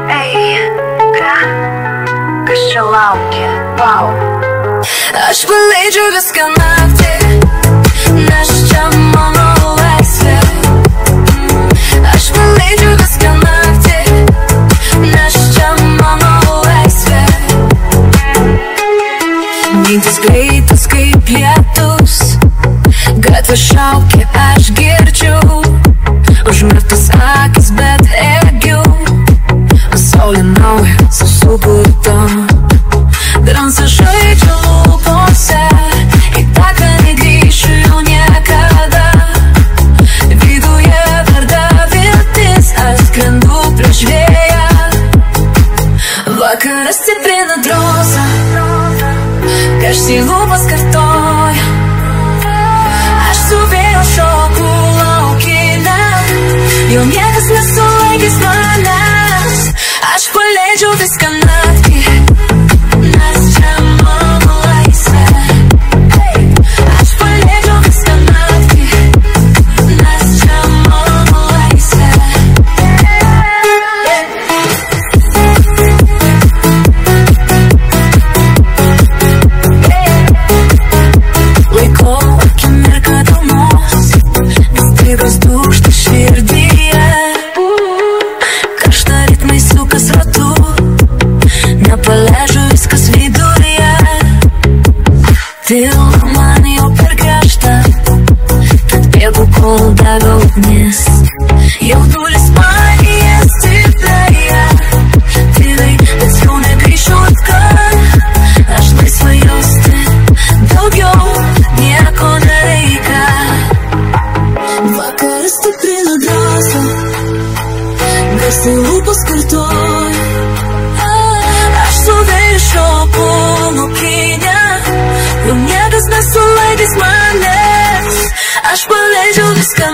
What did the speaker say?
Ei, ką? Kas čia laukia? Wow. Aš paleidžiu viską naktį, nes čia mano laisvė. Aš paleidžiu viską naktį, nes čia mano laisvė. Mintys greitas kaip lietus, gatvė šaukia, aš girdžiu. Užmerktos akis, bet ėgiu. Pasaulį naują, susukurto. Transą žaidžiu lūpose, į taką negrįšiu jau niekada. Viduje verda viltis, aš skrendu prieš vėją. Vakaras stiprina drąsą, garsiai lūpas kartoja. Aš su vėjo šoku laukinę, jau niekas nesulaikys manęs. Aš paleidžiu viską naktį, nes čia mano laisvė. Aš paleidžiu viską naktį, nes čia mano laisvė. Laikau akimirką dienos, vis staigas dūžta širdyje. Karšta ritmai sukas ratu, nepaleidžiu viskas viduryje. Tyla man jau per griežta, tad bėgu kol dega ugnis. Jaudulis manyje stiprėja, tyliai, bet jau negrįšiu atgal. Aš laisva jausti, daugiau nieko nereikia. Vakaras stiprina drąsą, garsiai lūpos kartoja. Aš su vėju šoku laukinę, jau niekas nesulaikys manęs. Aš paleidžiu viską